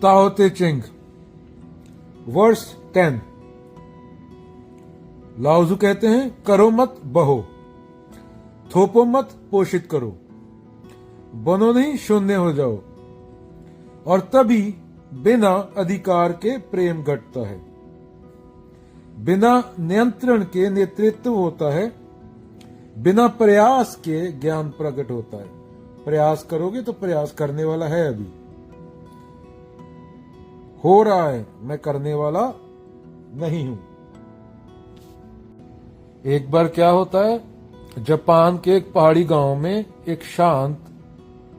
ताओ ते चिंग वर्स 10। लाओजू कहते हैं, करो मत बहो, थोपो मत पोषित करो, बनो नहीं शून्य हो जाओ, और तभी बिना अधिकार के प्रेम घटता है। बिना नियंत्रण के नेतृत्व होता है, बिना प्रयास के ज्ञान प्रकट होता है। प्रयास करोगे तो प्रयास करने वाला है, अभी हो रहा है, मैं करने वाला नहीं हूं। एक बार क्या होता है, जापान के एक पहाड़ी गांव में एक शांत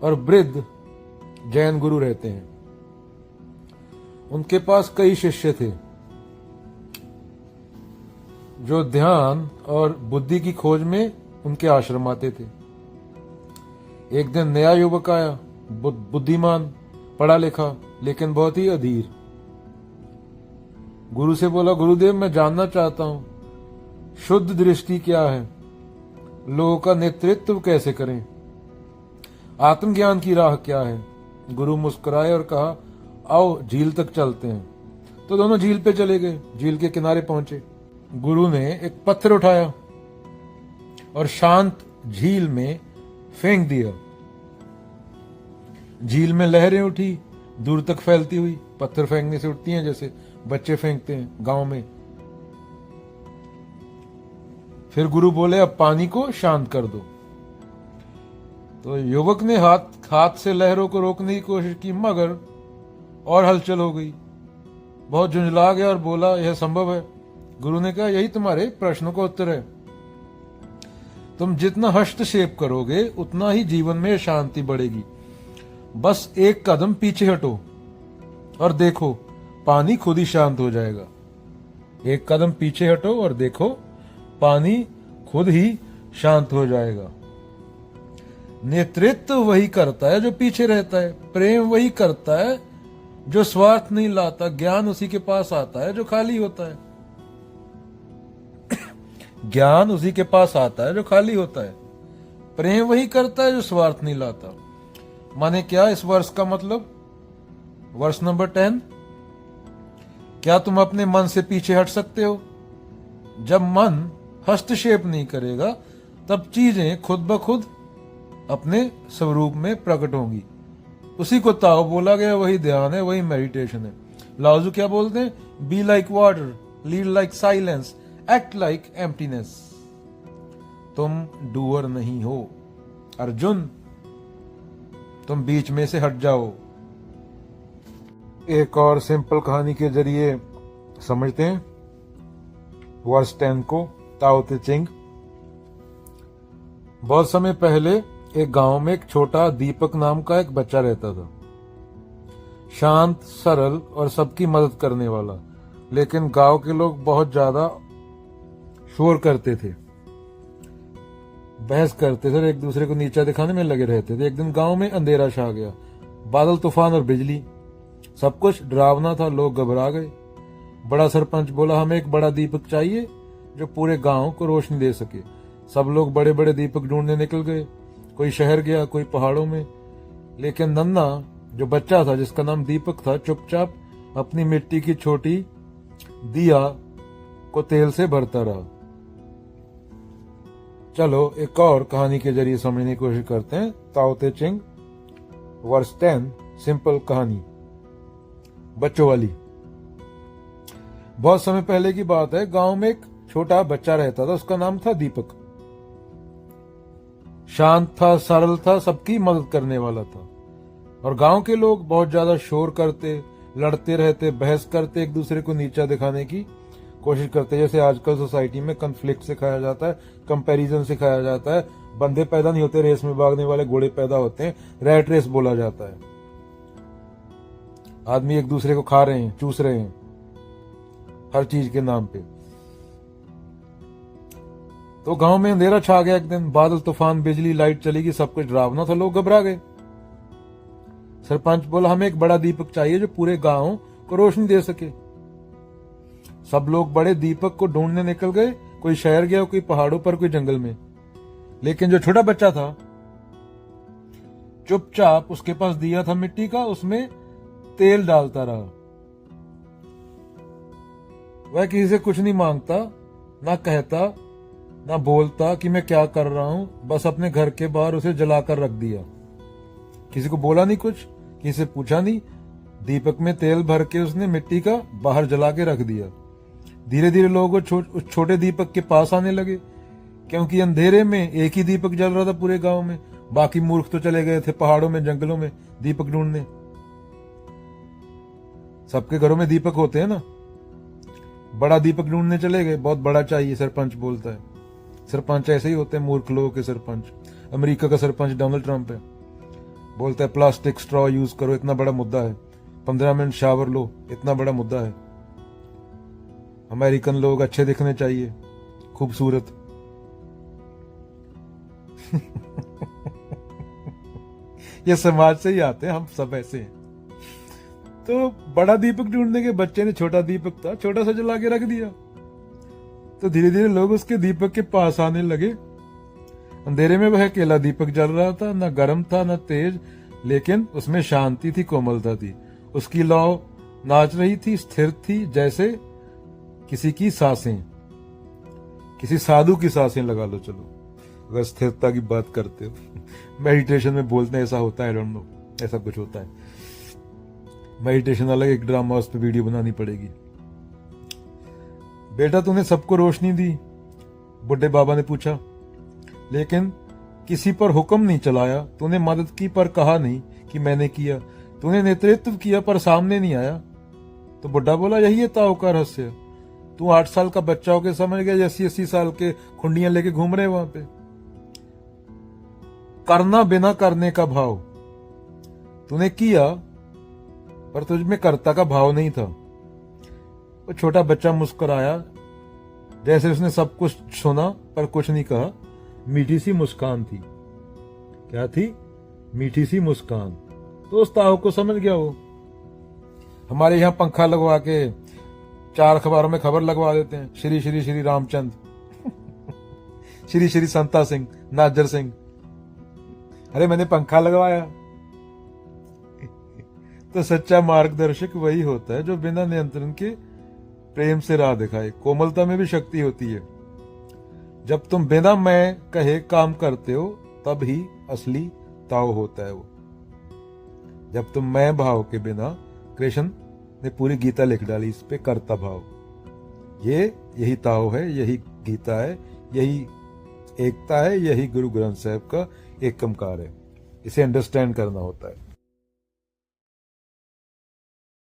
और वृद्ध जैन गुरु रहते हैं। उनके पास कई शिष्य थे जो ध्यान और बुद्धि की खोज में उनके आश्रम आते थे। एक दिन नया युवक आया, बुद्धिमान, पढ़ा लिखा, लेकिन बहुत ही अधीर। गुरु से बोला, गुरुदेव मैं जानना चाहता हूं शुद्ध दृष्टि क्या है, लोगों का नेतृत्व कैसे करें, आत्मज्ञान की राह क्या है। गुरु मुस्कुराए और कहा, आओ झील तक चलते हैं। तो दोनों झील पे चले गए। झील के किनारे पहुंचे। गुरु ने एक पत्थर उठाया और शांत झील में फेंक दिया। झील में लहरें उठी, दूर तक फैलती हुई। पत्थर फेंकने से उठती हैं जैसे बच्चे फेंकते हैं गांव में। फिर गुरु बोले, अब पानी को शांत कर दो। तो युवक ने हाथ से लहरों को रोकने की कोशिश की, मगर और हलचल हो गई। बहुत झुंझला गया और बोला, यह संभव है। गुरु ने कहा, यही तुम्हारे प्रश्नों का उत्तर है। तुम जितना हस्तक्षेप करोगे उतना ही जीवन में शांति बढ़ेगी। बस एक कदम पीछे हटो और देखो, पानी खुद ही शांत हो जाएगा। एक कदम पीछे हटो और देखो, पानी खुद ही शांत हो जाएगा। नेतृत्व वही करता है जो पीछे रहता है। प्रेम वही करता है जो स्वार्थ नहीं लाता। ज्ञान उसी के पास आता है जो खाली होता है। ज्ञान उसी के पास आता है जो खाली होता है। प्रेम वही करता है जो स्वार्थ नहीं लाता। माने क्या इस वर्ष का मतलब? वर्ष नंबर 10, क्या तुम अपने मन से पीछे हट सकते हो? जब मन हस्तक्षेप नहीं करेगा तब चीजें खुद ब खुद अपने स्वरूप में प्रकट होंगी। उसी को ताओ बोला गया, वही ध्यान है, वही मेडिटेशन है। लाओजू क्या बोलते हैं? Be like water, lead like silence, act like emptiness. तुम डूअर नहीं हो अर्जुन, तुम बीच में से हट जाओ। एक और सिंपल कहानी के जरिए समझते हैं वर्ष 10 को, ताओ ते चिंग। बहुत समय पहले एक गांव में एक छोटा दीपक नाम का एक बच्चा रहता था। शांत, सरल और सबकी मदद करने वाला। लेकिन गांव के लोग बहुत ज्यादा शोर करते थे, बहस करते थे और एक दूसरे को नीचा दिखाने में लगे रहते थे। एक दिन गांव में अंधेरा छा गया, बादल, तूफान और बिजली, सब कुछ डरावना था। लोग घबरा गए। बड़ा सरपंच बोला, हमें एक बड़ा दीपक चाहिए जो पूरे गांव को रोशनी दे सके। सब लोग बड़े बड़े दीपक ढूंढने निकल गए। कोई शहर गया, कोई पहाड़ों में। लेकिन नन्ना जो बच्चा था, जिसका नाम दीपक था, चुपचाप अपनी मिट्टी की छोटी दिया को तेल से भरता रहा। चलो एक और कहानी के जरिए समझने की कोशिश करते हैं। ताओ ते चिंग वर्ष 10, सिंपल कहानी, बच्चों वाली। बहुत समय पहले की बात है। गांव में एक छोटा बच्चा रहता था, उसका नाम था दीपक। शांत था, सरल था, सबकी मदद करने वाला था। और गांव के लोग बहुत ज्यादा शोर करते, लड़ते रहते, बहस करते, एक दूसरे को नीचा दिखाने की कोशिश करते। जैसे आजकल सोसाइटी में कन्फ्लिक्ट सिखाया जाता है, कंपैरिजन सिखाया जाता है। बंदे पैदा नहीं होते रेस में भागने वाले, घोड़े पैदा होते हैं। रैट रेस बोला जाता है। आदमी एक दूसरे को खा रहे हैं, चूस रहे हैं हर चीज के नाम पे। तो गांव में अंधेरा छा गया एक दिन। बादल, तूफान, बिजली, लाइट चली गई, सब कुछ डरावना था। लोग घबरा गए। सरपंच बोला, हमें एक बड़ा दीपक चाहिए जो पूरे गांव को रोशनी दे सके। सब लोग बड़े दीपक को ढूंढने निकल गए। कोई शहर गया, कोई पहाड़ों पर, कोई जंगल में। लेकिन जो छोटा बच्चा था, चुपचाप, उसके पास दिया था मिट्टी का, उसमें तेल डालता रहा। वह किसी से कुछ नहीं मांगता, ना कहता, ना बोलता कि मैं क्या कर रहा हूं, बस अपने घर के बाहर उसे जलाकर रख दिया। किसी को बोला नहीं कुछ, किसी से पूछा नहीं, दीपक में तेल भर के उसने मिट्टी का बाहर जला के रख दिया। धीरे धीरे लोग उस छोटे दीपक के पास आने लगे, क्योंकि अंधेरे में एक ही दीपक जल रहा था पूरे गांव में। बाकी मूर्ख तो चले गए थे पहाड़ों में, जंगलों में दीपक ढूंढने। सबके घरों में दीपक होते हैं ना। बड़ा दीपक ढूंढने चले गए, बहुत बड़ा चाहिए, सरपंच बोलता है। सरपंच ऐसे ही होते हैं, मूर्ख लोगों के सरपंच। अमेरिका का सरपंच डोनाल्ड ट्रंप है, बोलता है प्लास्टिक स्ट्रॉ यूज करो, इतना बड़ा मुद्दा है। 15 मिनट शावर लो, इतना बड़ा मुद्दा है। अमेरिकन लोग अच्छे दिखने चाहिए, खूबसूरत। ये समाज से ही आते हैं, हम सब ऐसे हैं। तो बड़ा दीपक ढूंढने के बच्चे ने छोटा दीपक था, छोटा सा जला के रख दिया। तो धीरे धीरे लोग उसके दीपक के पास आने लगे। अंधेरे में वह अकेला दीपक जल रहा था, न गर्म था न तेज, लेकिन उसमें शांति थी, कोमलता थी। उसकी लौ नाच रही थी, स्थिर थी, जैसे किसी की सांसें, किसी साधु की सांसें लगा लो। चलो अगर स्थिरता की बात करते हो, मेडिटेशन में बोलते हैं ऐसा होता है, आई डोंट नो, ऐसा कुछ होता है। मेडिटेशन अलग एक ड्रामा, उस पर वीडियो बनानी पड़ेगी। बेटा तूने सबको रोशनी दी, बुढ़े बाबा ने पूछा, लेकिन किसी पर हुक्म नहीं चलाया। तूने मदद की पर कहा नहीं कि मैंने किया। तूने नेतृत्व किया पर सामने नहीं आया। तो बुढ़ा बोला, यही है ताओ का रहस्य। तू 8 साल का बच्चा होके समझ गया, 80-80 साल के खुंडियां लेके घूम रहे वहां पे। करना बिना करने का भाव तूने किया, पर तुझ में कर्ता का भाव नहीं था। वो छोटा बच्चा मुस्कुराया, जैसे उसने सब कुछ सुना पर कुछ नहीं कहा। मीठी सी मुस्कान थी। क्या थी? मीठी सी मुस्कान। तो उस ताऊ को समझ गया वो। हमारे यहाँ पंखा लगवा के 4 अखबारों में खबर लगवा देते हैं, श्री श्री श्री रामचंद्र श्री श्री संता सिंह, नाजर सिंह। अरे मैंने पंखा लगवाया। तो सच्चा मार्गदर्शक वही होता है जो बिना नियंत्रण के प्रेम से राह दिखाए। कोमलता में भी शक्ति होती है। जब तुम बिना मैं कहे काम करते हो, तब ही असली ताओ होता है वो। जब तुम मैं भाव के बिना, कृष्ण ने पूरी गीता लिख डाली इस पे, कर्ता भाव। यही ताओ है, यही गीता है, यही एकता है, यही गुरु ग्रंथ साहब का एकमकार है। इसे अंडरस्टैंड करना होता है।